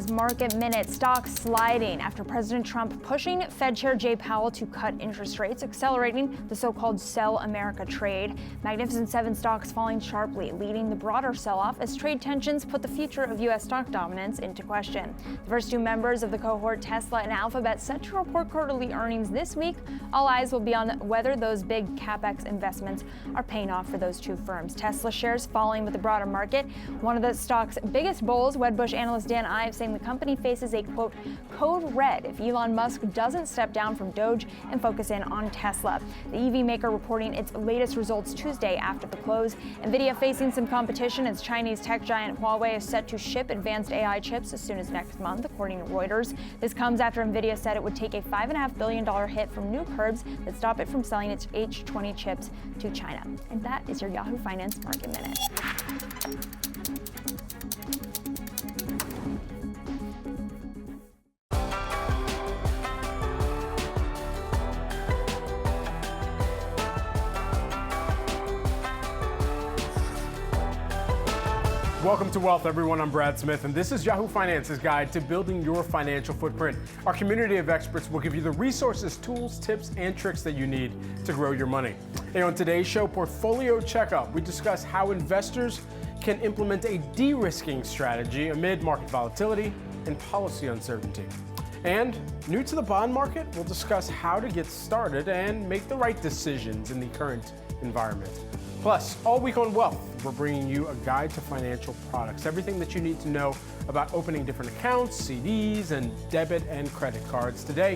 Finance's Market Minute. Stocks sliding after President Trump pushing Fed Chair Jay Powell to cut interest rates, accelerating the so-called Sell America trade. Magnificent Seven stocks falling sharply, leading the broader sell-off as trade tensions put the future of U.S. stock dominance into question. The first two members of the cohort, Tesla and Alphabet, set to report quarterly earnings this week. All eyes will be on whether those big capex investments are paying off for those two firms. Tesla shares falling with the broader market. One of the stock's biggest bulls, Wedbush analyst Dan Ives, saying the company faces a, quote, code red if Elon Musk doesn't step down from Doge and focus in on Tesla. The EV maker reporting its latest results Tuesday after the close. Nvidia facing some competition as Chinese tech giant Huawei is set to ship advanced AI chips as soon as next month, according to Reuters. This comes after Nvidia said it would take a $5.5 billion hit from new curbs that stop it from selling its H20 chips to China. And that is your Yahoo Finance Market Minute. Welcome to Wealth, everyone. I'm Brad Smith, and this is Yahoo Finance's guide to building your financial footprint. Our community of experts will give you the resources, tools, tips, and tricks that you need to grow your money. And on today's show, Portfolio Checkup, we discuss how investors can implement a de-risking strategy amid market volatility and policy uncertainty. And new to the bond market, we'll discuss how to get started and make the right decisions in the current environment. Plus, all week on Wealth, we're bringing you a guide to financial products, everything that you need to know about opening different accounts, CDs, and debit and credit cards. Today,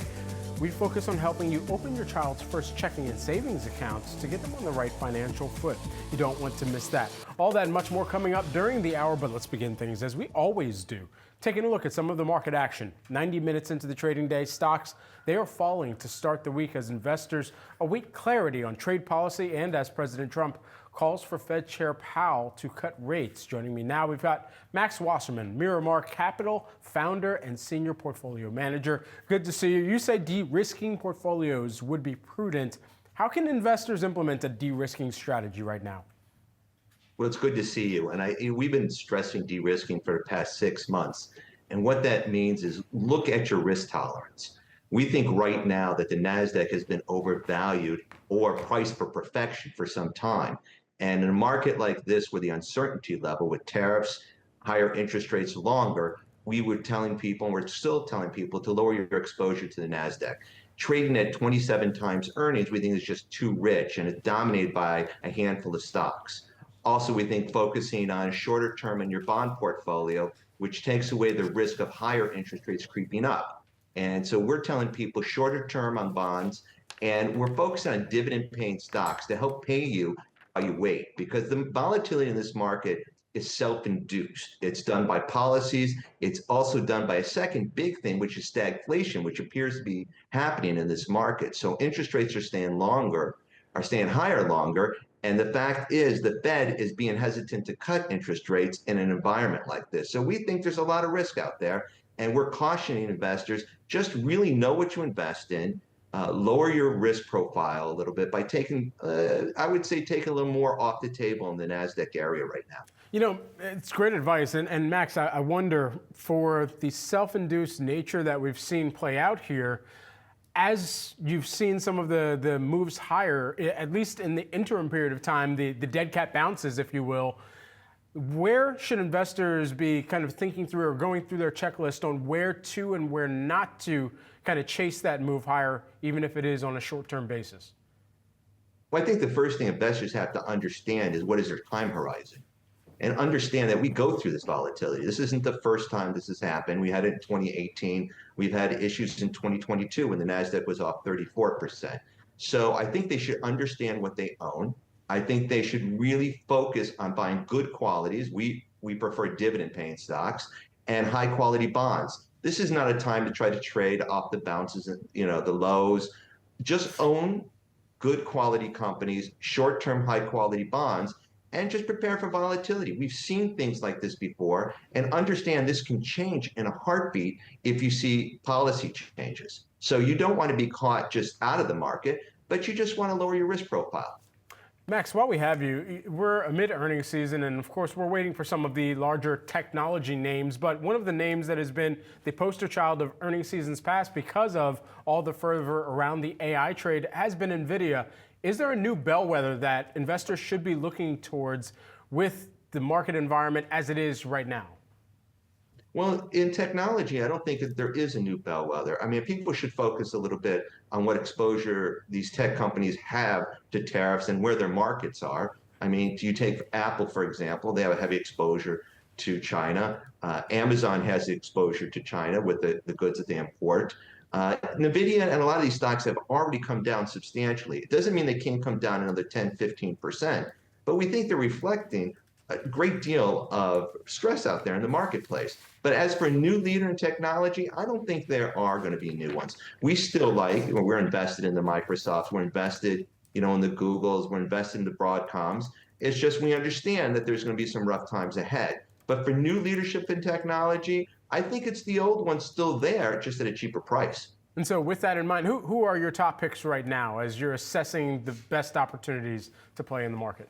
we focus on helping you open your child's first checking and savings accounts to get them on the right financial foot. You don't want to miss that. All that and much more coming up during the hour, but let's begin things as we always do. Taking a look at some of the market action. 90 minutes into the trading day, stocks, they are falling to start the week as investors await clarity on trade policy and as President Trump calls for Fed Chair Powell to cut rates. Joining me now, we've got Max Wasserman, Miramar Capital founder and senior portfolio manager. Good to see you. You said de-risking portfolios would be prudent. How can investors implement a de-risking strategy right now? Well, it's good to see you. And we've been stressing de-risking for the past 6 months. And what that means is look at your risk tolerance. We think right now that the NASDAQ has been overvalued or priced for perfection for some time. And in a market like this, where the uncertainty level with tariffs, higher interest rates longer, we were telling people, and we're still telling people, to lower your exposure to the NASDAQ. Trading at 27 times earnings, we think is just too rich, and it's dominated by a handful of stocks. Also, we think focusing on shorter term in your bond portfolio, which takes away the risk of higher interest rates creeping up. And so we're telling people shorter term on bonds, and we're focusing on dividend paying stocks to help pay you while you wait, because the volatility in this market is self-induced. It's done by policies. It's also done by a second big thing, which is stagflation, which appears to be happening in this market. So interest rates are staying higher longer. And the fact is the Fed is being hesitant to cut interest rates in an environment like this. So we think there's a lot of risk out there. And we're cautioning investors, just really know what you invest in, lower your risk profile a little bit by taking, I would say, take a little more off the table in the NASDAQ area right now. You know, it's great advice. And Max, I wonder, for the self-induced nature that we've seen play out here, as you've seen some of the moves higher, at least in the interim period of time, the dead cat bounces, if you will, where should investors be kind of thinking through or going through their checklist on where to and where not to kind of chase that move higher, even if it is on a short-term basis? Well, I think the first thing investors have to understand is what is their time horizon, and understand that we go through this volatility. This isn't the first time this has happened. We had it in 2018. We've had issues in 2022 when the NASDAQ was off 34%. So I think they should understand what they own. I think they should really focus on buying good qualities. We prefer dividend paying stocks and high quality bonds. This is not a time to try to trade off the bounces and the lows. Just own good quality companies, short-term high quality bonds, and just prepare for volatility. We've seen things like this before, and understand this can change in a heartbeat if you see policy changes. So you don't want to be caught just out of the market, but you just want to lower your risk profile. Max, while we have you, we're amid earnings season, and of course, we're waiting for some of the larger technology names. But one of the names that has been the poster child of earnings seasons past because of all the fervor around the AI trade has been NVIDIA. Is there a new bellwether that investors should be looking towards with the market environment as it is right now? Well, in technology, I don't think that there is a new bellwether. I mean, people should focus a little bit on what exposure these tech companies have to tariffs and where their markets are. I mean, do you take Apple, for example? They have a heavy exposure to China. Amazon has the exposure to China with the goods that they import. NVIDIA and a lot of these stocks have already come down substantially. It doesn't mean they can't come down another 10, 15%, but we think they're reflecting a great deal of stress out there in the marketplace. But as for a new leader in technology, I don't think there are going to be new ones. We still we're invested in the Microsofts, we're invested, in the Googles, we're invested in the Broadcoms. It's just we understand that there's going to be some rough times ahead. But for new leadership in technology, I think it's the old ones still there, just at a cheaper price. And so with that in mind, who are your top picks right now as you're assessing the best opportunities to play in the market?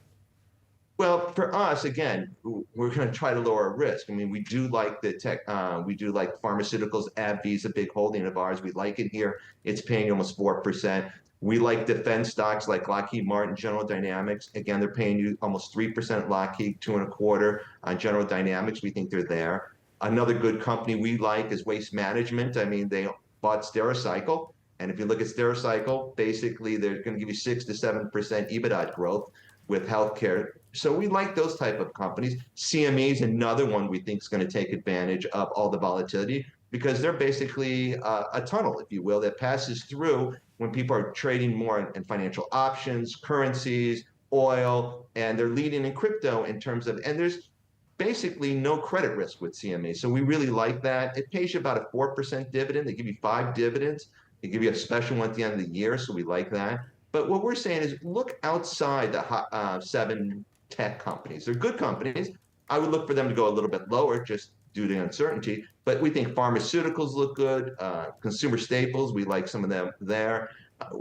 Well, for us, again, we're going to try to lower our risk. I mean, we do like the tech, we do like pharmaceuticals. AbbVie is a big holding of ours. We like it here. It's paying almost 4%. We like defense stocks like Lockheed Martin, General Dynamics. Again, they're paying you almost 3% Lockheed, 2.25% on General Dynamics. We think they're there. Another good company we like is Waste Management. I mean, they bought Stericycle. And if you look at Stericycle, basically they're going to give you 6 to 7% EBITDA growth with healthcare. So we like those type of companies. CME is another one we think is going to take advantage of all the volatility because they're basically a tunnel, if you will, that passes through when people are trading more in financial options, currencies, oil, and they're leading in crypto in terms of, and there's basically no credit risk with CME. So we really like that. It pays you about a 4% dividend. They give you 5 dividends. They give you a special one at the end of the year, so we like that. But what we're saying is look outside the 7 tech companies. They're good companies. I would look for them to go a little bit lower just due to uncertainty. But we think pharmaceuticals look good. Consumer staples, we like some of them there.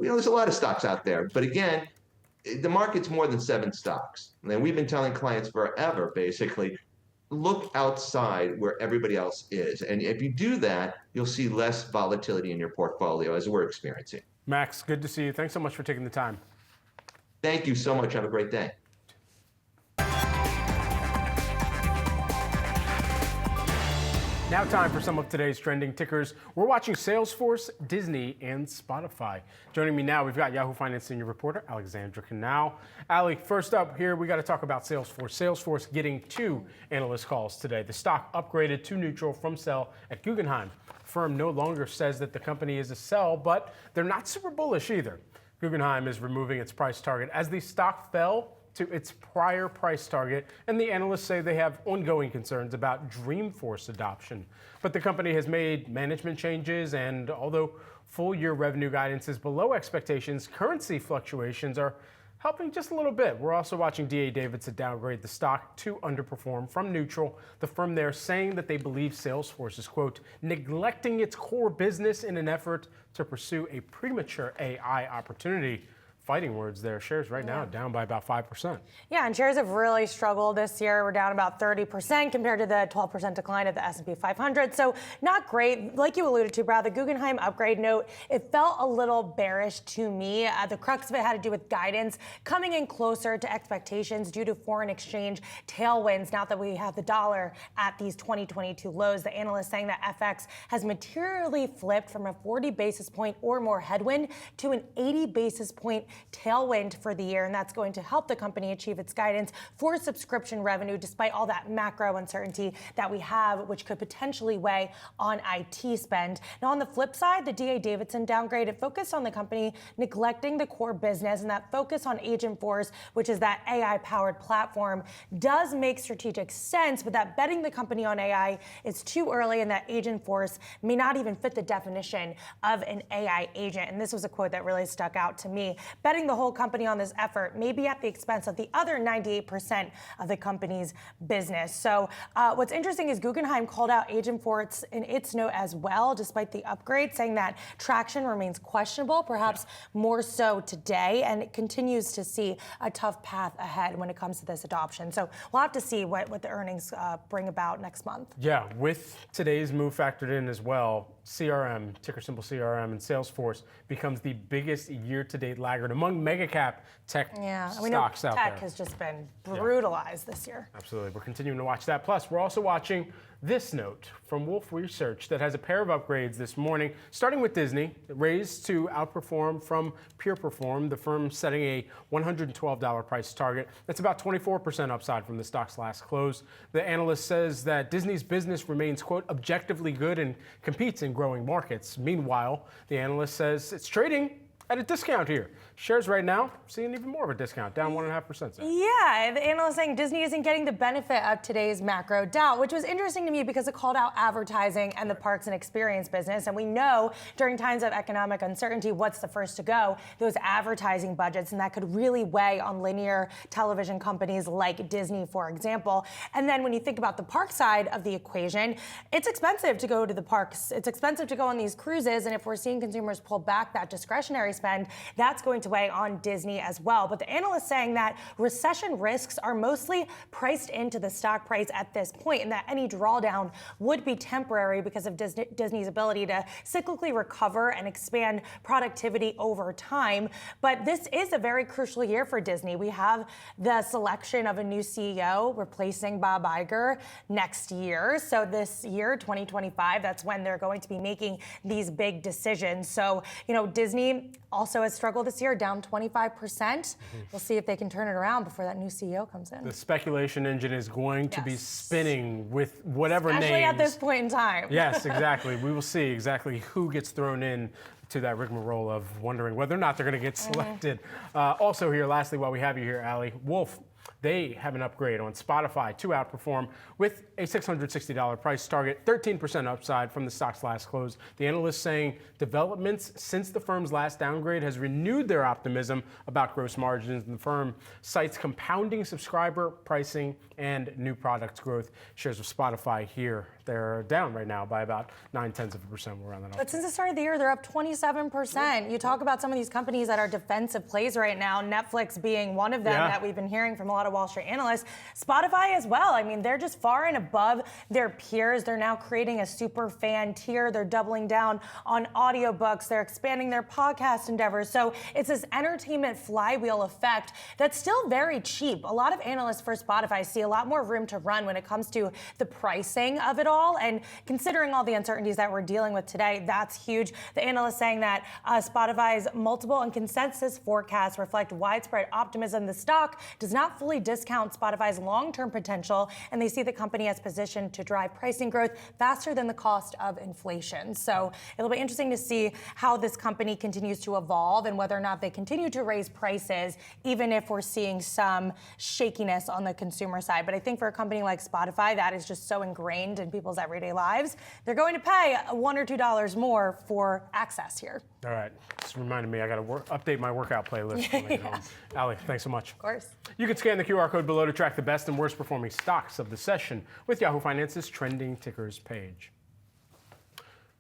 There's a lot of stocks out there. But again, the market's more than 7 stocks. And we've been telling clients forever, basically, look outside where everybody else is. And if you do that, you'll see less volatility in your portfolio as we're experiencing. Max, good to see you. Thanks so much for taking the time. Thank you so much. Have a great day. Now time for some of today's trending tickers. We're watching Salesforce, Disney, and Spotify. Joining me now, we've got Yahoo Finance senior reporter Alexandra Canal. Ali, first up here, we got to talk about Salesforce. Salesforce getting 2 analyst calls today. The stock upgraded to neutral from sell at Guggenheim. The firm no longer says that the company is a sell, but they're not super bullish either. Guggenheim is removing its price target as the stock fell to its prior price target, and the analysts say they have ongoing concerns about Dreamforce adoption. But the company has made management changes, and although full-year revenue guidance is below expectations, currency fluctuations are helping just a little bit. We're also watching D.A. Davidson downgrade the stock to underperform from neutral. The firm there saying that they believe Salesforce is, quote, neglecting its core business in an effort to pursue a premature AI opportunity. Fighting words there. Shares right now down by about 5%. Yeah, and shares have really struggled this year. We're down about 30% compared to the 12% decline of the S&P 500. So not great. Like you alluded to, Brad, the Guggenheim upgrade note, it felt a little bearish to me. The crux of it had to do with guidance coming in closer to expectations due to foreign exchange tailwinds. Now that we have the dollar at these 2022 lows, the analyst saying that FX has materially flipped from a 40 basis point or more headwind to an 80 basis point tailwind for the year, and that's going to help the company achieve its guidance for subscription revenue despite all that macro uncertainty that we have, which could potentially weigh on IT spend. Now, on the flip side, the D.A. Davidson downgrade, it focused on the company neglecting the core business, and that focus on Agentforce, which is that AI-powered platform, does make strategic sense, but that betting the company on AI is too early, and that Agentforce may not even fit the definition of an AI agent. And this was a quote that really stuck out to me. betting the whole company on this effort, maybe at the expense of the other 98% of the company's business. So what's interesting is Guggenheim called out Agentforce in its note as well, despite the upgrade, saying that traction remains questionable, perhaps more so today, and it continues to see a tough path ahead when it comes to this adoption. So we'll have to see what the earnings bring about next month. Yeah, with today's move factored in as well, CRM, ticker symbol CRM, and Salesforce becomes the biggest year-to-date laggard among mega cap tech stocks out there. Tech has just been brutalized this year. Absolutely. We're continuing to watch that. Plus, we're also watching this note from Wolf Research that has a pair of upgrades this morning, starting with Disney, raised to outperform from peer perform, the firm setting a $112 price target. That's about 24% upside from the stock's last close. The analyst says that Disney's business remains, quote, objectively good and competes in growing markets. Meanwhile, the analyst says it's trading at a discount here. Shares right now seeing even more of a discount, down 1.5%. Yeah, the analyst saying Disney isn't getting the benefit of today's macro doubt, which was interesting to me because it called out advertising and the parks and experience business. And we know during times of economic uncertainty, what's the first to go? Those advertising budgets, and that could really weigh on linear television companies like Disney, for example. And then when you think about the park side of the equation, it's expensive to go to the parks. It's expensive to go on these cruises. And if we're seeing consumers pull back that discretionary spend, that's going to weigh on Disney as well. But the analyst saying that recession risks are mostly priced into the stock price at this point, and that any drawdown would be temporary because of Disney's ability to cyclically recover and expand productivity over time. But this is a very crucial year for Disney. We have the selection of a new CEO replacing Bob Iger next year. So this year, 2025, that's when they're going to be making these big decisions. So, Disney also has struggled this year, down 25%. We'll see if they can turn it around before that new CEO comes in. The speculation engine is going to be spinning with whatever names. Especially at this point in time. Yes, exactly. We will see exactly who gets thrown in to that rigmarole of wondering whether or not they're going to get selected. Also here, lastly, while we have you here, Allie, Wolf, they have an upgrade on Spotify to outperform with a $660 price target, 13% upside from the stock's last close. The analyst saying developments since the firm's last downgrade has renewed their optimism about gross margins, and the firm cites compounding subscriber pricing and new product growth. Shares of Spotify here, they're down right now by about 0.9%. We're on that. But since the start of the year, they're up 27%. You talk about some of these companies that are defensive plays right now, Netflix being one of them that we've been hearing from a lot of Wall Street analysts. Spotify as well. I mean, they're just far and above their peers. They're now creating a super fan tier. They're doubling down on audiobooks. They're expanding their podcast endeavors. So it's this entertainment flywheel effect that's still very cheap. A lot of analysts for Spotify see a lot more room to run when it comes to the pricing of it all. And considering all the uncertainties that we're dealing with today, that's huge. The analyst saying that Spotify's multiple and consensus forecasts reflect widespread optimism. The stock does not fully discount Spotify's long-term potential, and they see the company as positioned to drive pricing growth faster than the cost of inflation. So it'll be interesting to see how this company continues to evolve and whether or not they continue to raise prices, even if we're seeing some shakiness on the consumer side. But I think for a company like Spotify, that is just so ingrained in people's everyday lives, they're going to pay $1 or $2 more for access here. All right. Just reminded me, I got to update my workout playlist when I get home. Allie, thanks so much. Of course. You can scan the QR code below to track the best and worst performing stocks of the session with Yahoo Finance's trending tickers page.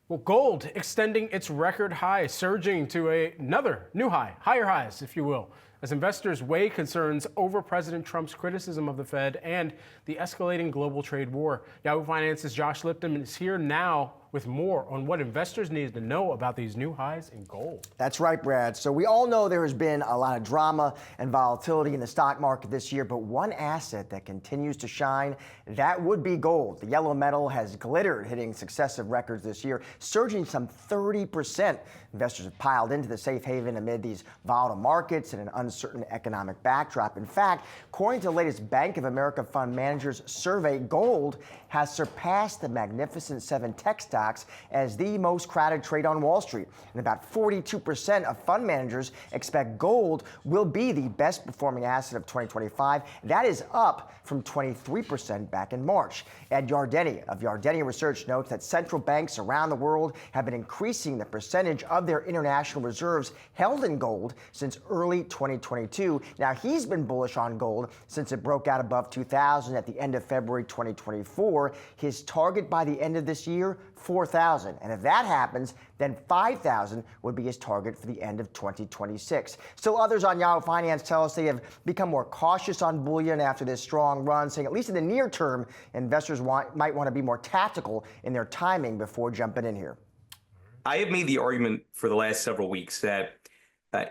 Well, gold extending its record high, surging to another new high, higher highs, if you will, as investors weigh concerns over President Trump's criticism of the Fed and the escalating global trade war. Yahoo Finance's Josh Lipton is here now with more on what investors need to know about these new highs in gold. That's right, Brad. So we all know there has been a lot of drama and volatility in the stock market this year, but one asset that continues to shine, that would be gold. The yellow metal has glittered, hitting successive records this year, surging some 30%. Investors have piled into the safe haven amid these volatile markets and an uncertain economic backdrop. In fact, according to the latest Bank of America Fund Managers survey, gold has surpassed the Magnificent Seven tech stocks as the most crowded trade on Wall Street. And about 42% of fund managers expect gold will be the best performing asset of 2025. That is up from 23% back in March. Ed Yardeni of Yardeni Research notes that central banks around the world have been increasing the percentage of their international reserves held in gold since early 2022. Now, he's been bullish on gold since it broke out above 2,000 at the end of February 2024. His target by the end of this year, 4,000. And if that happens, then 5,000 would be his target for the end of 2026. Still, others on Yahoo Finance tell us they have become more cautious on bullion after this strong run, saying at least in the near term, investors might want to be more tactical in their timing before jumping in here. I have made the argument for the last several weeks that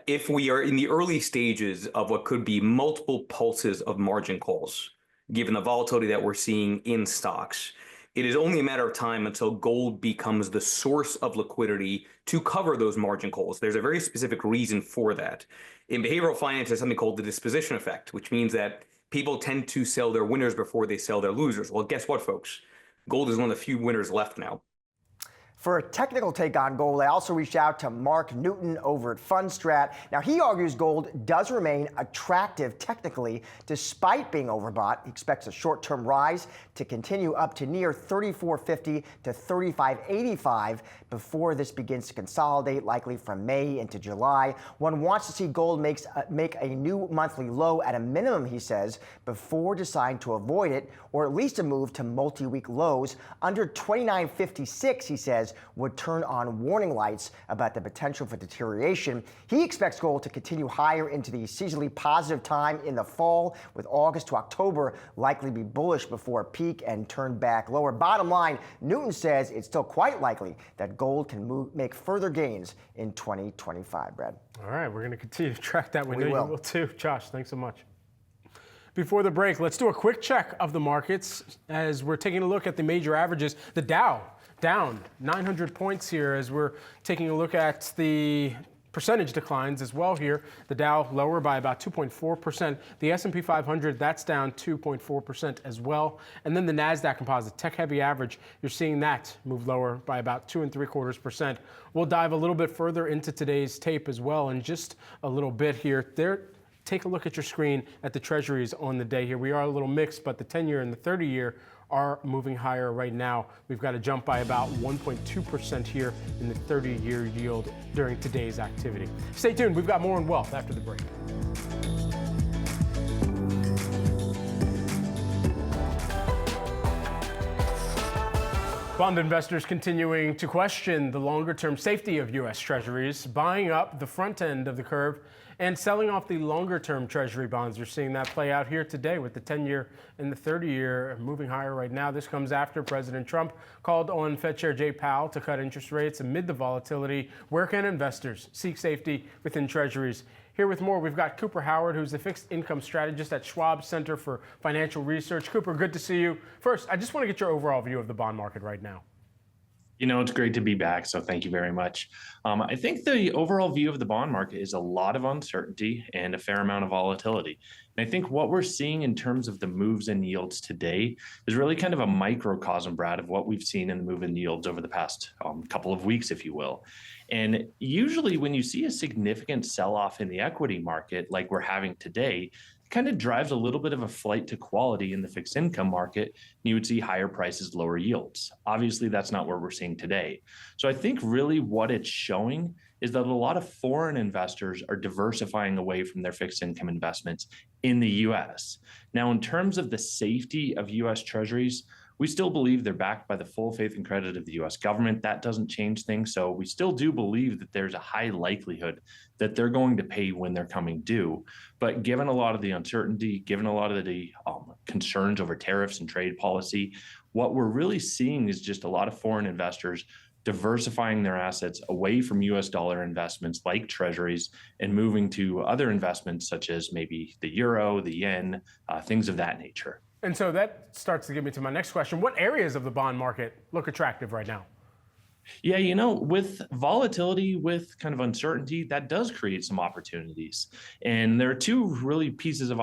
if we are in the early stages of what could be multiple pulses of margin calls, given the volatility that we're seeing in stocks, it is only a matter of time until gold becomes the source of liquidity to cover those margin calls. There's a very specific reason for that. In behavioral finance, there's something called the disposition effect, which means that people tend to sell their winners before they sell their losers. Well, guess what, folks? Gold is one of the few winners left now. For a technical take on gold, I also reached out to Mark Newton over at Fundstrat. Now, he argues gold does remain attractive technically despite being overbought. He expects a short-term rise to continue up to near 34.50 to 35.85 before this begins to consolidate, likely from May into July. One wants to see gold make a new monthly low at a minimum, he says, before deciding to avoid it, or at least a move to multi-week lows. Under 29.56, he says, would turn on warning lights about the potential for deterioration. He expects gold to continue higher into the seasonally positive time in the fall, with August to October likely be bullish before a peak and turn back lower. Bottom line, Newton says it's still quite likely that gold can make further gains in 2025, Brad. All right, we're going to continue to track that. We know you will too. Josh, thanks so much. Before the break, let's do a quick check of the markets as we're taking a look at the major averages. The Dow down 900 points here as we're taking a look at the percentage declines as well here. The Dow lower by about 2.4%. The S&P 500, that's down 2.4% as well. And then the NASDAQ composite, tech-heavy average, you're seeing that move lower by about 2.75%. We'll dive a little bit further into today's tape as well in just a little bit here. Take a look at your screen at the treasuries on the day here. We are a little mixed, but the 10-year and the 30-year are moving higher right now. We've got a jump by about 1.2% here in the 30-year yield during today's activity. Stay tuned. We've got more on wealth after the break. Bond investors continuing to question the longer-term safety of U.S. Treasuries, buying up the front end of the curve and selling off the longer-term Treasury bonds. You're seeing that play out here today with the 10-year and the 30-year moving higher right now. This comes after President Trump called on Fed Chair Jay Powell to cut interest rates amid the volatility. Where can investors seek safety within Treasuries? Here with more, we've got Cooper Howard, who's the fixed income strategist at Schwab Center for Financial Research. Cooper, good to see you. First, I just want to get your overall view of the bond market right now. You know, it's great to be back, so thank you very much. I think the overall view of the bond market is a lot of uncertainty and a fair amount of volatility. And I think what we're seeing in terms of the moves in yields today is really kind of a microcosm, Brad, of what we've seen in the move in yields over the past couple of weeks, if you will. And usually when you see a significant sell-off in the equity market like we're having today, kind of drives a little bit of a flight to quality in the fixed income market. And you would see higher prices, lower yields. Obviously, that's not what we're seeing today. So I think really what it's showing is that a lot of foreign investors are diversifying away from their fixed income investments in the US. Now, in terms of the safety of US Treasuries, we still believe they're backed by the full faith and credit of the US government. That doesn't change things. So we still do believe that there's a high likelihood that they're going to pay when they're coming due. But given a lot of the uncertainty, given a lot of the concerns over tariffs and trade policy, what we're really seeing is just a lot of foreign investors diversifying their assets away from US dollar investments like treasuries and moving to other investments such as maybe the euro, the yen, things of that nature. And so that starts to get me to my next question. What areas of the bond market look attractive right now? Yeah, you know, with volatility, with kind of uncertainty, that does create some opportunities. And there are two really pieces of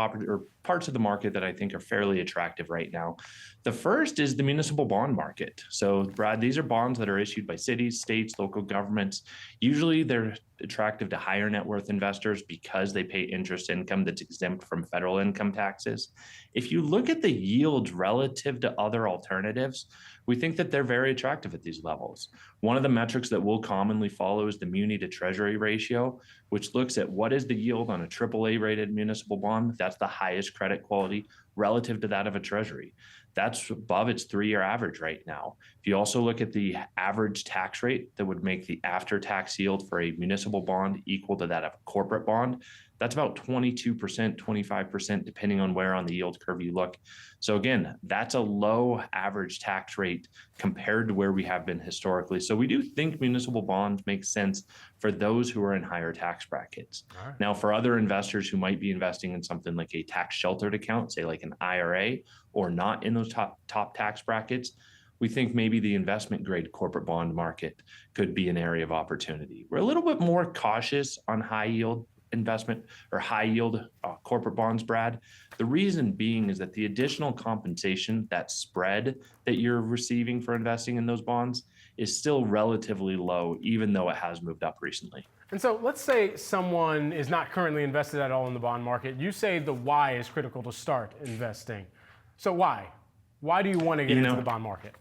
parts of the market that I think are fairly attractive right now. The first is the municipal bond market. So, Brad, these are bonds that are issued by cities, states, local governments. Usually they're attractive to higher net worth investors because they pay interest income that's exempt from federal income taxes. If you look at the yields relative to other alternatives, we think that they're very attractive at these levels. One of the metrics that we'll commonly follow is the muni to treasury ratio, which looks at what is the yield on a AAA rated municipal bond. That's the highest credit quality relative to that of a treasury. That's above its 3-year average right now. If you also look at the average tax rate that would make the after-tax yield for a municipal bond equal to that of a corporate bond, that's about 22%, 25%, depending on where on the yield curve you look. So again, that's a low average tax rate compared to where we have been historically. So we do think municipal bonds make sense for those who are in higher tax brackets. Right. Now, for other investors who might be investing in something like a tax sheltered account, say like an IRA, or not in those top tax brackets, we think maybe the investment grade corporate bond market could be an area of opportunity. We're a little bit more cautious on high yield investment or high yield corporate bonds, Brad. The reason being is that the additional compensation, that spread that you're receiving for investing in those bonds, is still relatively low, even though it has moved up recently. And so let's say someone is not currently invested at all in the bond market. You say the why is critical to start investing. So why? Why do you want to get into the bond market?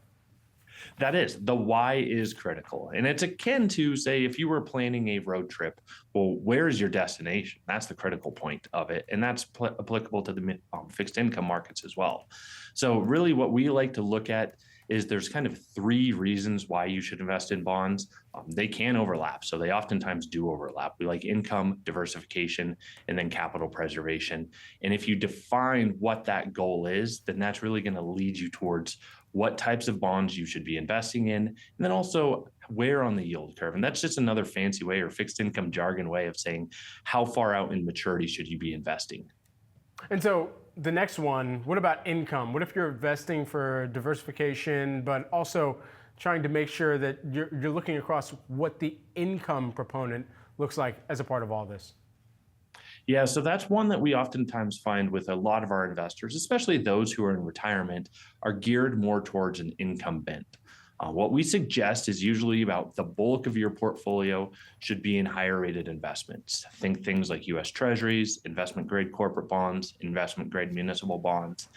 That is, the why is critical. And it's akin to, say, if you were planning a road trip, well, where is your destination? That's the critical point of it. And that's applicable to the fixed income markets as well. So really what we like to look at is there's kind of 3 reasons why you should invest in bonds. They can overlap, so they oftentimes do overlap. We like income, diversification, and then capital preservation. And if you define what that goal is, then that's really going to lead you towards what types of bonds you should be investing in, and then also where on the yield curve. And that's just another fancy way or fixed income jargon way of saying how far out in maturity should you be investing. And so the next one, what about income? What if you're investing for diversification, but also trying to make sure that you're looking across what the income proponent looks like as a part of all this? Yeah, so that's one that we oftentimes find with a lot of our investors, especially those who are in retirement, are geared more towards an income bent. What we suggest is usually about the bulk of your portfolio should be in higher rated investments. Think things like US Treasuries, investment grade corporate bonds, investment grade municipal bonds.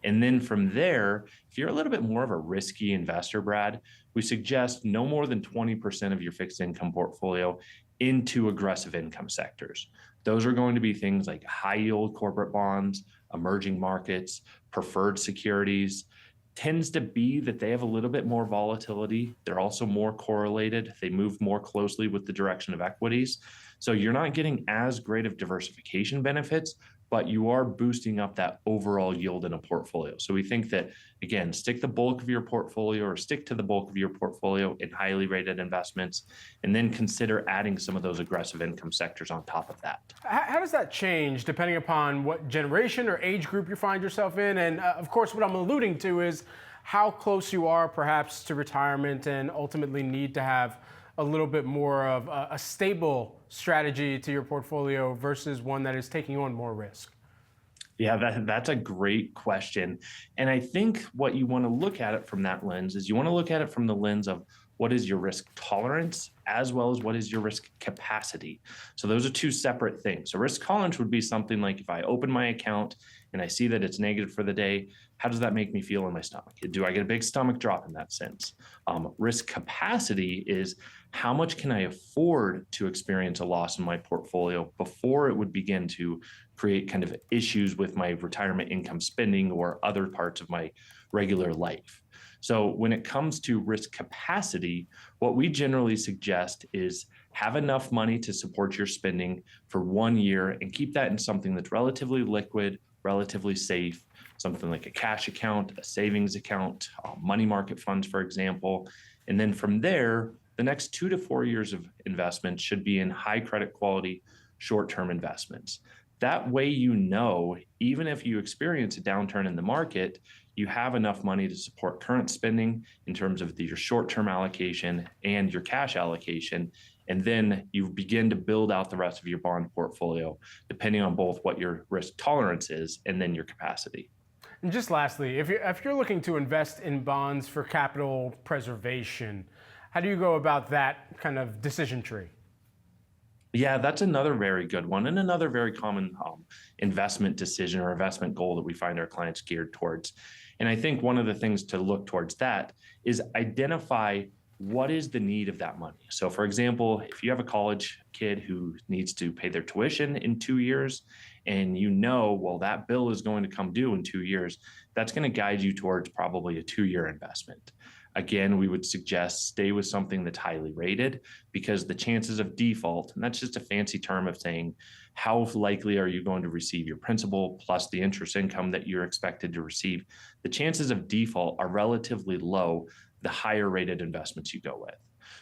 And then from there, if you're a little bit more of a risky investor, Brad, we suggest no more than 20% of your fixed income portfolio into aggressive income sectors. Those are going to be things like high yield corporate bonds, emerging markets, preferred securities. Tends to be that they have a little bit more volatility. They're also more correlated. They move more closely with the direction of equities. So you're not getting as great of diversification benefits, but you are boosting up that overall yield in a portfolio. So we think that, again, stick to the bulk of your portfolio in highly rated investments, and then consider adding some of those aggressive income sectors on top of that. How does that change depending upon what generation or age group you find yourself in? And of course, what I'm alluding to is how close you are perhaps to retirement and ultimately need to have a little bit more of a stable strategy to your portfolio versus one that is taking on more risk? Yeah, that's a great question. And I think what you want to look at it from that lens is you want to look at it from the lens of what is your risk tolerance as well as what is your risk capacity. So those are 2 separate things. So risk tolerance would be something like if I open my account and I see that it's negative for the day, how does that make me feel in my stomach? Do I get a big stomach drop in that sense? Risk capacity is how much can I afford to experience a loss in my portfolio before it would begin to create kind of issues with my retirement income spending or other parts of my regular life. So when it comes to risk capacity, what we generally suggest is have enough money to support your spending for 1 year and keep that in something that's relatively liquid, relatively safe, something like a cash account, a savings account, money market funds, for example. And then from there, the next 2 to 4 years of investment should be in high credit quality, short-term investments. That way, even if you experience a downturn in the market, you have enough money to support current spending in terms of your short-term allocation and your cash allocation. And then you begin to build out the rest of your bond portfolio, depending on both what your risk tolerance is and then your capacity. And just lastly, if you're looking to invest in bonds for capital preservation, how do you go about that kind of decision tree? Yeah, that's another very good one, and another very common investment decision or investment goal that we find our clients geared towards. And I think one of the things to look towards that is identify what is the need of that money. So for example, if you have a college kid who needs to pay their tuition in 2 years, and you know, well, that bill is going to come due in 2 years, that's going to guide you towards probably a 2-year investment. Again, we would suggest stay with something that's highly rated, because the chances of default, and that's just a fancy term of saying how likely are you going to receive your principal plus the interest income that you're expected to receive, the chances of default are relatively low the higher rated investments you go with.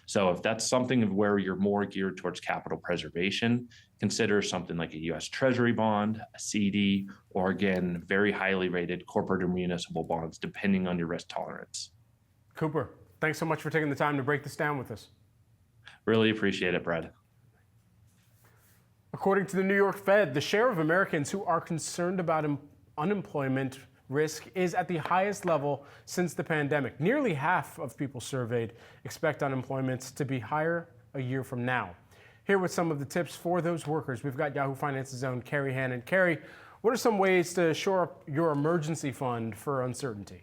So if that's something of where you're more geared towards capital preservation, consider something like a US Treasury bond, a CD, or again, very highly rated corporate or municipal bonds, depending on your risk tolerance. Cooper, thanks so much for taking the time to break this down with us. Really appreciate it, Brad. According to the New York Fed, the share of Americans who are concerned about unemployment risk is at the highest level since the pandemic. Nearly half of people surveyed expect unemployment to be higher a year from now. Here with some of the tips for those workers, we've got Yahoo Finance's own Carrie Hannon. Carrie, what are some ways to shore up your emergency fund for uncertainty?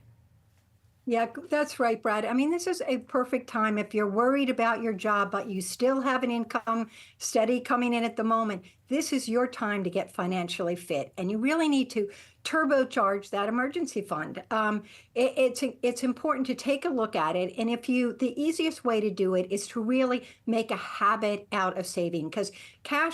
Yeah, that's right, Brad. I mean, this is a perfect time if you're worried about your job, but you still have an income steady coming in at the moment. This is your time to get financially fit, and you really need to turbocharge that emergency fund. It's important to take a look at it, and the easiest way to do it is to really make a habit out of saving, because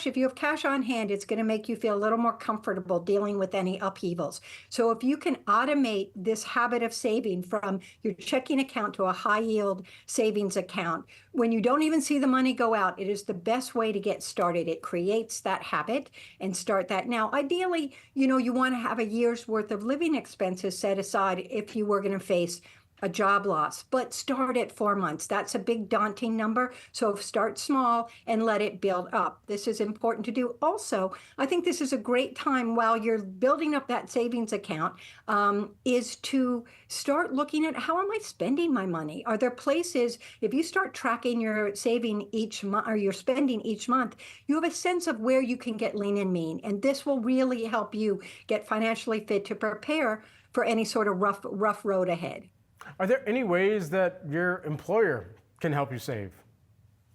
if you have cash on hand, it's going to make you feel a little more comfortable dealing with any upheavals. So if you can automate this habit of saving from your checking account to a high yield savings account, when you don't even see the money go out, it is the best way to get started. It creates that habit and start that now. Ideally, you want to have a year's worth of living expenses set aside if you were going to face a job loss, but start at 4 months. That's a big daunting number. So start small and let it build up. This is important to do. Also, I think this is a great time while you're building up that savings account, is to start looking at, how am I spending my money? Are there places, if you start tracking your saving each month or your spending each month, you have a sense of where you can get lean and mean. And this will really help you get financially fit to prepare for any sort of rough road ahead. Are there any ways that your employer can help you save?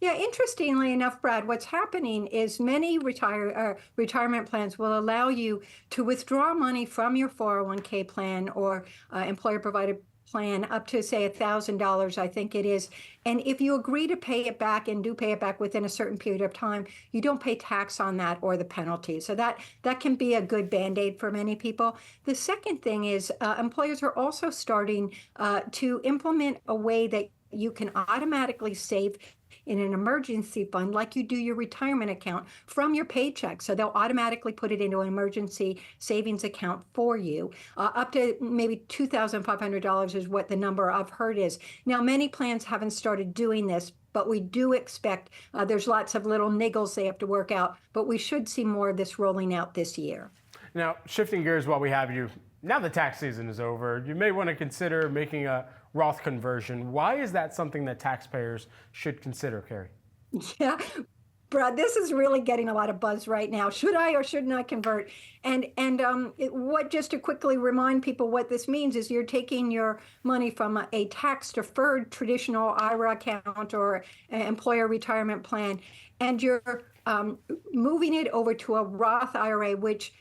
Yeah, interestingly enough, Brad, what's happening is many retirement plans will allow you to withdraw money from your 401k plan or employer-provided plan up to, say, $1,000, I think it is. And if you agree to pay it back and do pay it back within a certain period of time, you don't pay tax on that or the penalty. So that can be a good Band-Aid for many people. The second thing is employers are also starting to implement a way that you can automatically save in an emergency fund like you do your retirement account from your paycheck. So they'll automatically put it into an emergency savings account for you. Up to maybe $2,500 is what the number I've heard is. Now, many plans haven't started doing this, but we do expect there's lots of little niggles they have to work out, but we should see more of this rolling out this year. Now, shifting gears while we have you, now the tax season is over, you may want to consider making a Roth conversion. Why is that something that taxpayers should consider, Carrie? Yeah, Brad, this is really getting a lot of buzz right now. Should I or shouldn't I convert? Just to quickly remind people what this means is you're taking your money from a tax-deferred traditional IRA account or employer retirement plan, and you're moving it over to a Roth IRA, which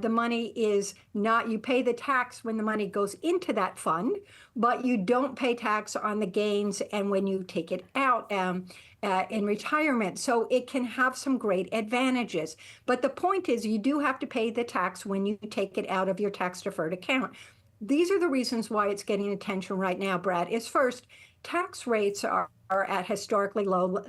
the money is not, you pay the tax when the money goes into that fund, but you don't pay tax on the gains and when you take it out in retirement. So it can have some great advantages. But the point is you do have to pay the tax when you take it out of your tax-deferred account. These are the reasons why it's getting attention right now, Brad. Is first, tax rates are at historically low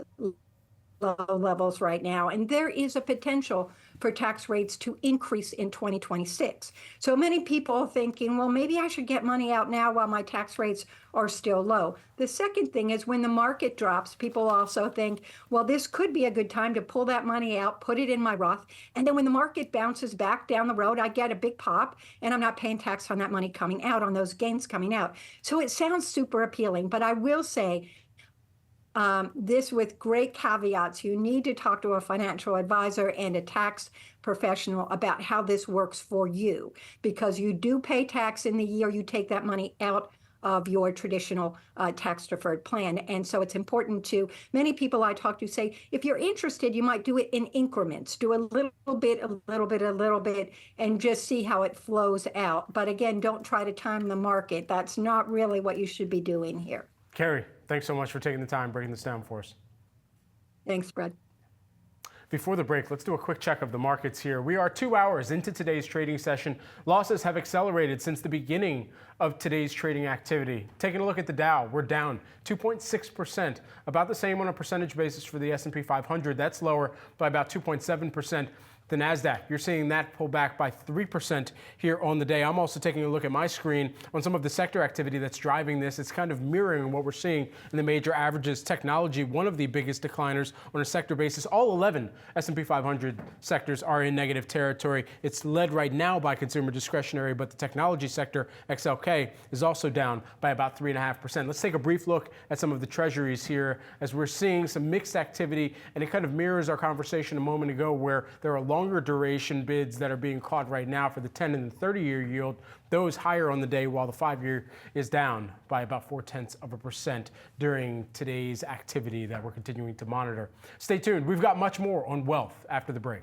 low levels right now, and there is a potential for tax rates to increase in 2026. So many people are thinking, well, maybe I should get money out now while my tax rates are still low. The second thing is when the market drops, people also think, well, this could be a good time to pull that money out, put it in my Roth, and then when the market bounces back down the road, I get a big pop, and I'm not paying tax on that money coming out, on those gains coming out. So it sounds super appealing, but I will say, this with great caveats. You need to talk to a financial advisor and a tax professional about how this works for you, because you do pay tax in the year you take that money out of your traditional tax deferred plan. And so it's important to, many people I talk to say, if you're interested, you might do it in increments, do a little bit, a little bit, a little bit, and just see how it flows out. But again, don't try to time the market. That's not really what you should be doing here. Carrie, thanks so much for taking the time breaking this down for us. Thanks, Brad. Before the break, let's do a quick check of the markets here. We are 2 hours into today's trading session. Losses have accelerated since the beginning of today's trading activity. Taking a look at the Dow, we're down 2.6%, about the same on a percentage basis for the S&P 500. That's lower by about 2.7%. The NASDAQ, you're seeing that pull back by 3% here on the day. I'm also taking a look at my screen on some of the sector activity that's driving this. It's kind of mirroring what we're seeing in the major averages. Technology, one of the biggest decliners on a sector basis. All 11 S&P 500 sectors are in negative territory. It's led right now by consumer discretionary, but the technology sector, XLK, is also down by about 3.5%. Let's take a brief look at some of the treasuries here as we're seeing some mixed activity, and it kind of mirrors our conversation a moment ago where there are longer duration bids that are being caught right now for the 10 and the 30-year yield. Those higher on the day, while the 5-year is down by about 0.4% during today's activity that we're continuing to monitor. Stay tuned. We've got much more on wealth after the break.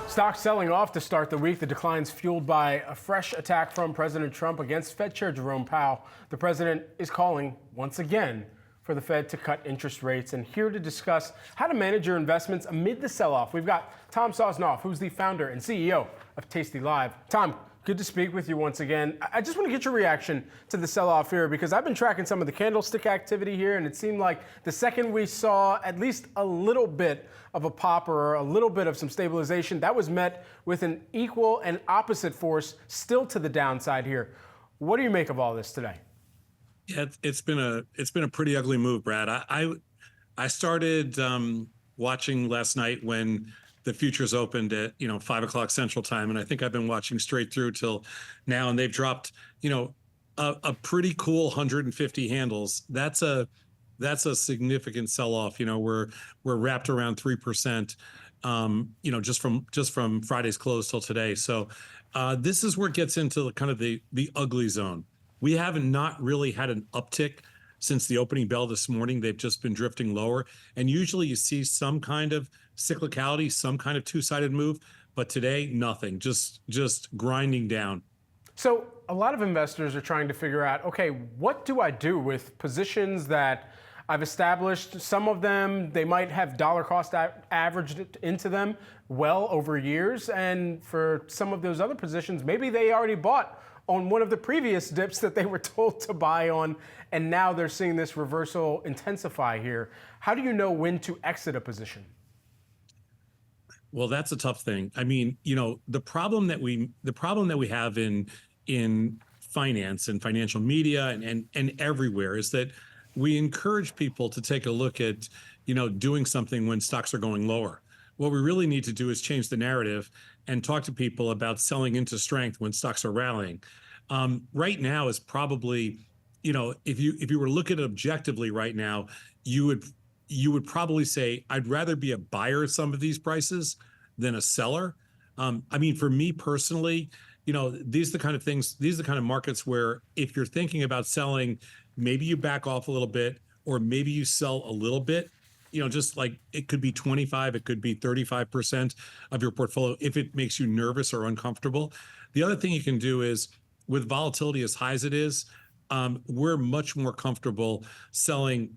Stocks selling off to start the week. The declines fueled by a fresh attack from President Trump against Fed Chair Jerome Powell. The president is calling, once again, for the Fed to cut interest rates. And here to discuss how to manage your investments amid the sell-off, we've got Tom Sosnoff, who's the founder and CEO of Tasty Live. Tom, good to speak with you once again. I just want to get your reaction to the sell-off here, because I've been tracking some of the candlestick activity here, and it seemed like the second we saw at least a little bit of a pop or a little bit of some stabilization, that was met with an equal and opposite force still to the downside here. What do you make of all this today? Yeah, it's been a pretty ugly move, Brad. I started watching last night when the futures opened at 5 o'clock Central Time, and I think I've been watching straight through till now, and they've dropped a pretty cool 150 handles. That's a significant sell-off. We're wrapped around 3%. Just from Friday's close till today. So this is where it gets into kind of the ugly zone. We haven't not really had an uptick since the opening bell this morning. They've just been drifting lower. And usually you see some kind of cyclicality, some kind of two-sided move. But today, nothing, just grinding down. So a lot of investors are trying to figure out, okay, what do I do with positions that I've established? Some of them, they might have dollar cost averaged into them well over years. And for some of those other positions, maybe they already bought on one of the previous dips that they were told to buy on, and now they're seeing this reversal intensify here. How do you know when to exit a position? Well, that's a tough thing. I mean, the problem that we have in finance and financial media and everywhere is that we encourage people to take a look at, doing something when stocks are going lower. What we really need to do is change the narrative and talk to people about selling into strength when stocks are rallying. Right now is probably, if you were looking at it objectively right now, you would probably say, I'd rather be a buyer at some of these prices than a seller. I mean, for me personally, these are the kind of things, these are the kind of markets where if you're thinking about selling, maybe you back off a little bit, or maybe you sell a little bit, just like it could be 25, it could be 35% of your portfolio if it makes you nervous or uncomfortable. The other thing you can do is, with volatility as high as it is, we're much more comfortable selling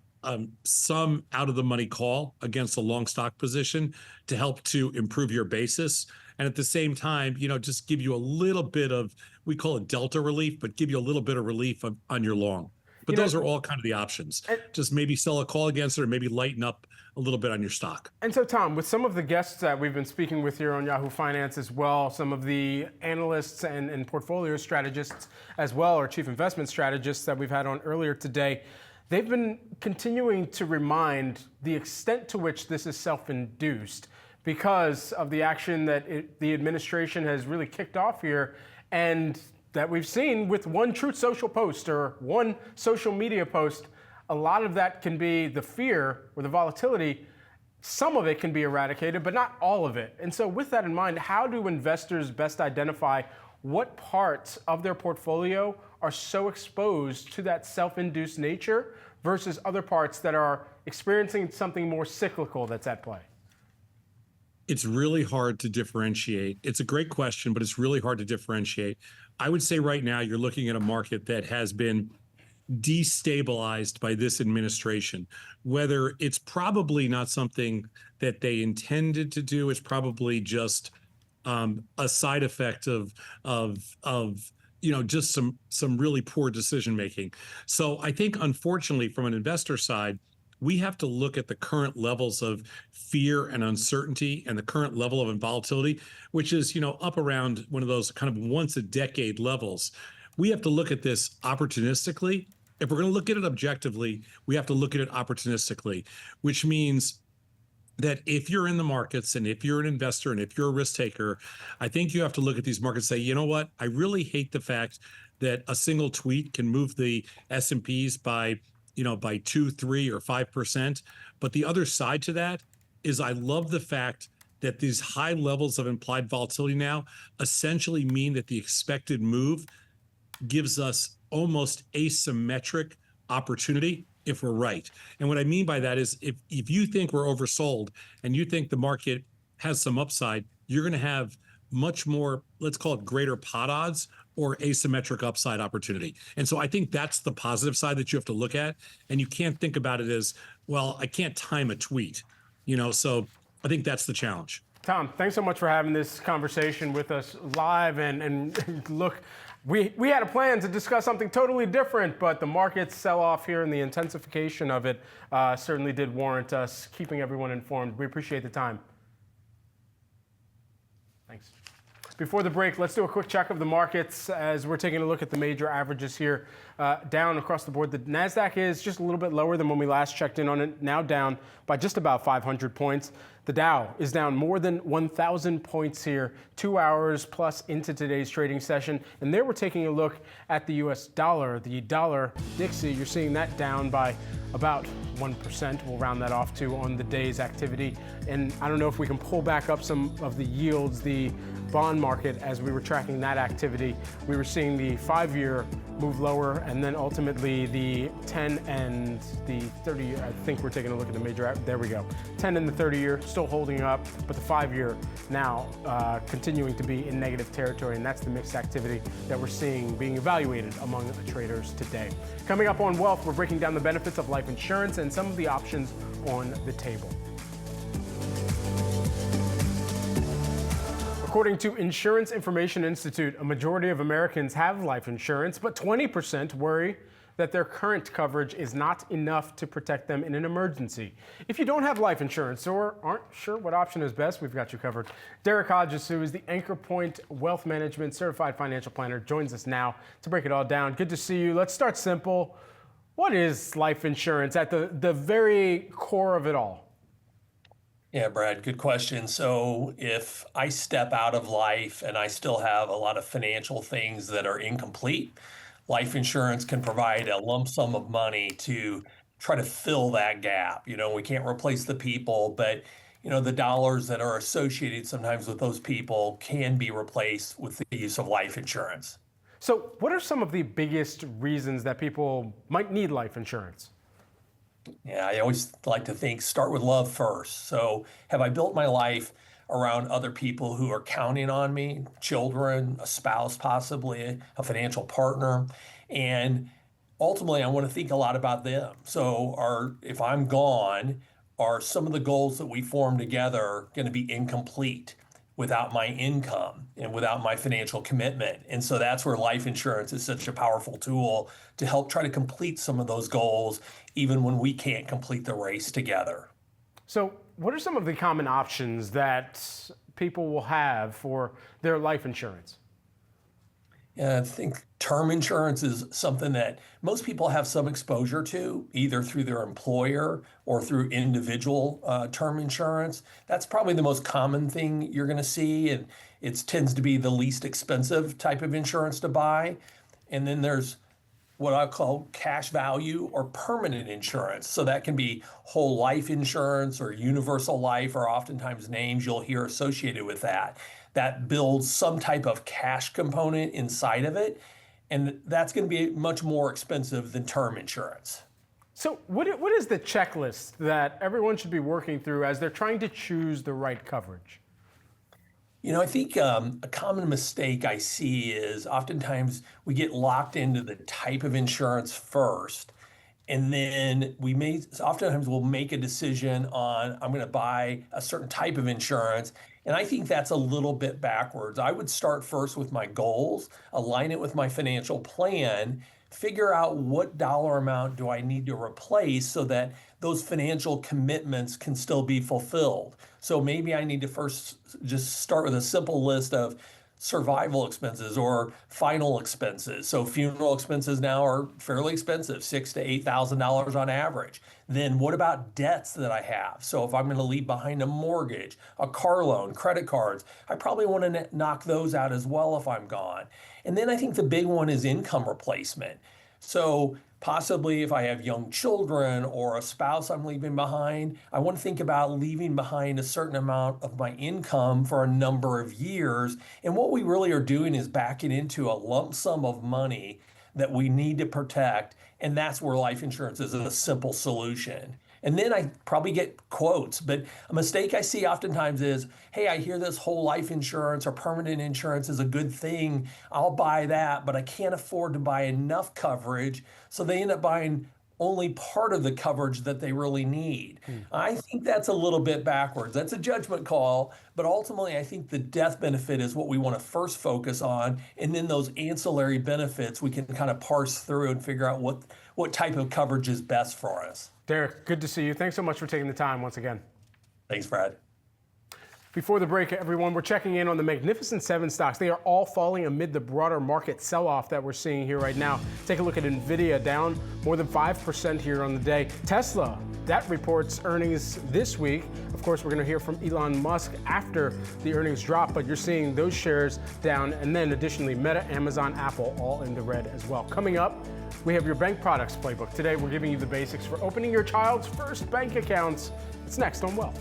some out of the money call against a long stock position to help to improve your basis. and at the same time, just give you a little bit of, we call it delta relief, but give you a little bit of relief on your long. But those are all kind of the options. Just maybe sell a call against it, or maybe lighten up a little bit on your stock. And so, Tom, with some of the guests that we've been speaking with here on Yahoo Finance as well, some of the analysts and portfolio strategists as well, or chief investment strategists that we've had on earlier today, they've been continuing to remind the extent to which this is self-induced because of the action that the administration has really kicked off here, and that we've seen with one Truth Social post or one social media post. A lot of that can be the fear or the volatility. Some of it can be eradicated, but not all of it. And so with that in mind, how do investors best identify what parts of their portfolio are so exposed to that self-induced nature versus other parts that are experiencing something more cyclical that's at play? It's really hard to differentiate. It's a great question, but it's really hard to differentiate. I would say right now you're looking at a market that has been destabilized by this administration. Whether it's probably not something that they intended to do, it's probably just a side effect of just some really poor decision making. So I think, unfortunately, from an investor side, we have to look at the current levels of fear and uncertainty and the current level of volatility, which is, up around one of those kind of once a decade levels. We have to look at this opportunistically. If we're going to look at it objectively, we have to look at it opportunistically, which means that if you're in the markets and if you're an investor and if you're a risk taker, I think you have to look at these markets and say, you know what, I really hate the fact that a single tweet can move the S&Ps by 2, 3, or 5%. But the other side to that is I love the fact that these high levels of implied volatility now essentially mean that the expected move gives us almost asymmetric opportunity if we're right. And what I mean by that is if you think we're oversold and you think the market has some upside, you're going to have much more, let's call it greater pot odds or asymmetric upside opportunity. And so I think that's the positive side that you have to look at. And you can't think about it as, well, I can't time a tweet, so I think that's the challenge. Tom, thanks so much for having this conversation with us live. And look, we had a plan to discuss something totally different, but the market sell-off here and the intensification of it certainly did warrant us keeping everyone informed. We appreciate the time. Thanks. Before the break, let's do a quick check of the markets as we're taking a look at the major averages here. Down across the board, the NASDAQ is just a little bit lower than when we last checked in on it, now down by just about 500 points. The Dow is down more than 1,000 points here, 2 hours plus into today's trading session. And there we're taking a look at the U.S. dollar. The dollar Dixie, you're seeing that down by about 1%. We'll round that off to on the day's activity. And I don't know if we can pull back up some of the yields, the bond market, as we were tracking that activity. We were seeing the 5-year move lower, and then ultimately the 10 and the 30-year. I think we're taking a look at the major, there we go. 10 and the 30-year still holding up, but the 5-year now continuing to be in negative territory, and that's the mixed activity that we're seeing being evaluated among traders today. Coming up on Wealth, we're breaking down the benefits of life insurance and some of the options on the table. According to Insurance Information Institute, a majority of Americans have life insurance, but 20% worry that their current coverage is not enough to protect them in an emergency. If you don't have life insurance or aren't sure what option is best, we've got you covered. Derek Hodges, who is the Anchor Point Wealth Management Certified Financial Planner, joins us now to break it all down. Good to see you. Let's start simple. What is life insurance at the very core of it all? Yeah, Brad, good question. So if I step out of life and I still have a lot of financial things that are incomplete, life insurance can provide a lump sum of money to try to fill that gap. We can't replace the people, but the dollars that are associated sometimes with those people can be replaced with the use of life insurance. So what are some of the biggest reasons that people might need life insurance? Yeah, I always like to think start with love first. So have I built my life around other people who are counting on me, children, a spouse, possibly a financial partner? And ultimately, I want to think a lot about them. So if I'm gone, are some of the goals that we form together going to be incomplete? without my income and without my financial commitment. And so that's where life insurance is such a powerful tool to help try to complete some of those goals, even when we can't complete the race together. So what are some of the common options that people will have for their life insurance? I think term insurance is something that most people have some exposure to, either through their employer or through individual term insurance. That's probably the most common thing you're going to see, and it tends to be the least expensive type of insurance to buy. And then there's what I call cash value or permanent insurance. So that can be whole life insurance or universal life, or oftentimes names you'll hear associated with that. That builds some type of cash component inside of it. And that's going to be much more expensive than term insurance. So what is the checklist that everyone should be working through as they're trying to choose the right coverage? I think a common mistake I see is oftentimes we get locked into the type of insurance first, and then oftentimes we'll make a decision on, I'm going to buy a certain type of insurance. And I think that's a little bit backwards. I would start first with my goals, align it with my financial plan, figure out what dollar amount do I need to replace so that those financial commitments can still be fulfilled. So maybe I need to first just start with a simple list of survival expenses or final expenses. So funeral expenses now are fairly expensive, $6,000 to $8,000 on average. Then what about debts that I have? So if I'm going to leave behind a mortgage, a car loan, credit cards, I probably want to knock those out as well if I'm gone. And then I think the big one is income replacement. So possibly if I have young children or a spouse I'm leaving behind, I want to think about leaving behind a certain amount of my income for a number of years. And what we really are doing is backing into a lump sum of money that we need to protect. And that's where life insurance is a simple solution. And then I probably get quotes, but a mistake I see oftentimes is, hey, I hear this whole life insurance or permanent insurance is a good thing. I'll buy that, but I can't afford to buy enough coverage. So they end up buying only part of the coverage that they really need. I think that's a little bit backwards. That's a judgment call, but ultimately I think the death benefit is what we want to first focus on, and then those ancillary benefits we can kind of parse through and figure out what type of coverage is best for us. Derek, good to see you. Thanks so much for taking the time once again. Thanks, Brad. Before the break, everyone, we're checking in on the Magnificent Seven stocks. They are all falling amid the broader market sell-off that we're seeing here right now. Take a look at NVIDIA, down more than 5% here on the day. Tesla, that reports earnings this week. Of course, we're going to hear from Elon Musk after the earnings drop, but you're seeing those shares down. And then additionally, Meta, Amazon, Apple, all in the red as well. Coming up, we have your bank products playbook. Today, we're giving you the basics for opening your child's first bank accounts. It's next on Wealth.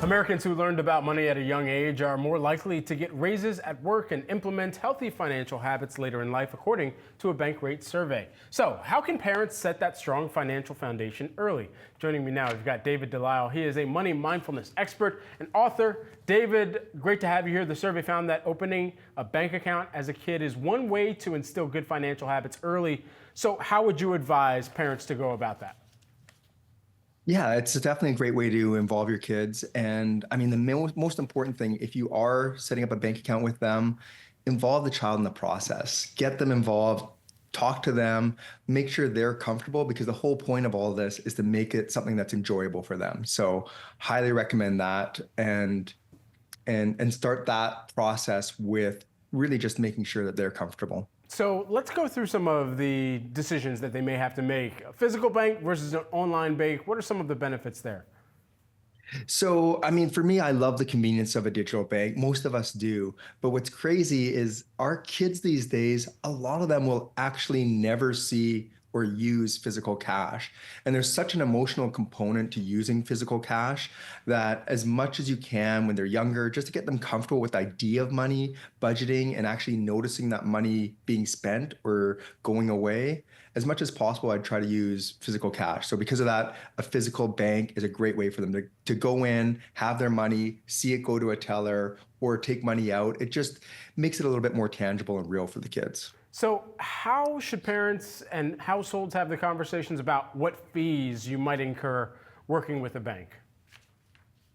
Americans who learned about money at a young age are more likely to get raises at work and implement healthy financial habits later in life, according to a Bankrate survey. So, how can parents set that strong financial foundation early? Joining me now, we've got David Delisle. He is a money mindfulness expert and author. David, great to have you here. The survey found that opening a bank account as a kid is one way to instill good financial habits early. So, how would you advise parents to go about that? Yeah, it's definitely a great way to involve your kids. And I mean, the most important thing, if you are setting up a bank account with them, involve the child in the process. Get them involved, talk to them, make sure they're comfortable, because the whole point of all of this is to make it something that's enjoyable for them. So highly recommend that, and start that process with really just making sure that they're comfortable. So let's go through some of the decisions that they may have to make. A physical bank versus an online bank. What are some of the benefits there? So, I mean, for me, I love the convenience of a digital bank. Most of us do. But what's crazy is our kids these days, a lot of them will actually never see or use physical cash. And there's such an emotional component to using physical cash that as much as you can when they're younger, just to get them comfortable with the idea of money, budgeting, and actually noticing that money being spent or going away, as much as possible, I'd try to use physical cash. So because of that, a physical bank is a great way for them to go in, have their money, see it go to a teller, or take money out. It just makes it a little bit more tangible and real for the kids. So how should parents and households have the conversations about what fees you might incur working with a bank?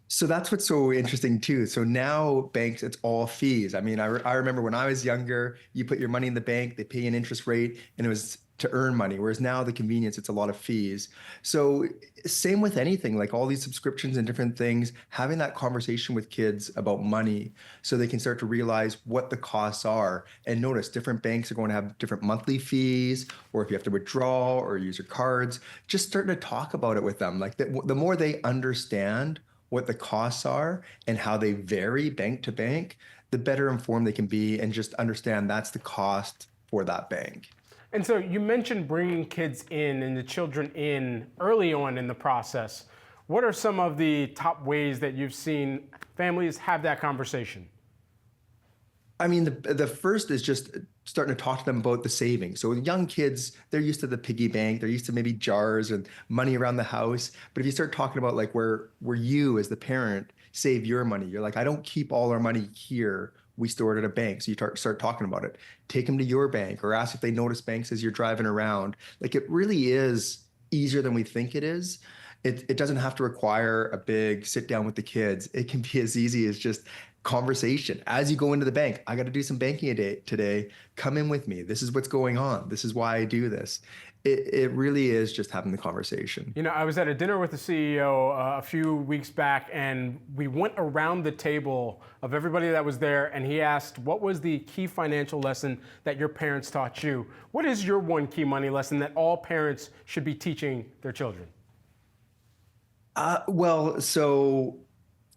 So that's what's so interesting too. So now banks, it's all fees. I mean, I remember when I was younger, you put your money in the bank, they pay an interest rate, and it was to earn money. Whereas now the convenience, it's a lot of fees. So same with anything, like all these subscriptions and different things, having that conversation with kids about money so they can start to realize what the costs are. And notice different banks are going to have different monthly fees, or if you have to withdraw or use your cards, just starting to talk about it with them. Like the more they understand what the costs are and how they vary bank to bank, the better informed they can be and just understand that's the cost for that bank. And so you mentioned bringing kids in and the children in early on in the process. What are some of the top ways that you've seen families have that conversation? I mean, the first is just starting to talk to them about the savings. So young kids, they're used to the piggy bank, they're used to maybe jars and money around the house. But if you start talking about like where you as the parent save your money, you're like, I don't keep all our money here. We store it at a bank. So you start talking about it. Take them to your bank or ask if they notice banks as you're driving around. Like it really is easier than we think it is. It doesn't have to require a big sit down with the kids. It can be as easy as just conversation. As you go into the bank, I got to do some banking today. Come in with me. This is what's going on. This is why I do this. It really is just having the conversation. You know, I was at a dinner with the CEO a few weeks back, and we went around the table of everybody that was there, and he asked, what was the key financial lesson that your parents taught you? What is your one key money lesson that all parents should be teaching their children? So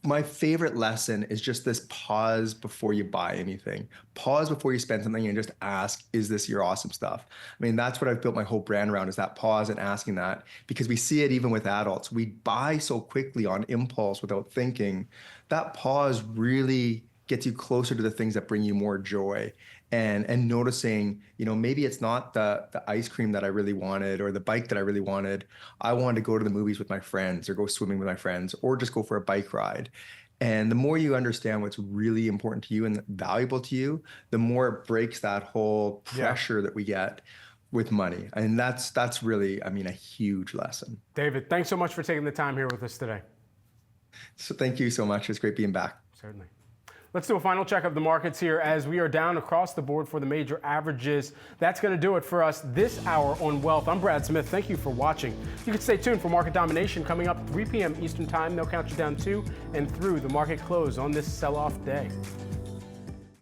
my favorite lesson is just this pause before you buy anything. Pause before you spend something and just ask, is this your awesome stuff? I mean, that's what I've built my whole brand around, is that pause and asking that, because we see it even with adults. We buy so quickly on impulse without thinking. That pause really gets you closer to the things that bring you more joy. And noticing, you know, maybe it's not the ice cream that I really wanted or the bike that I really wanted. I wanted to go to the movies with my friends or go swimming with my friends or just go for a bike ride. And the more you understand what's really important to you and valuable to you, the more it breaks that whole pressure that we get with money. And that's really, I mean, a huge lesson. David, thanks so much for taking the time here with us today. So thank you so much. It's great being back. Certainly. Let's do a final check of the markets here as we are down across the board for the major averages. That's going to do it for us this hour on Wealth. I'm Brad Smith. Thank you for watching. You can stay tuned for Market Domination coming up 3 p.m. Eastern Time. They'll count you down to and through the market close on this sell-off day.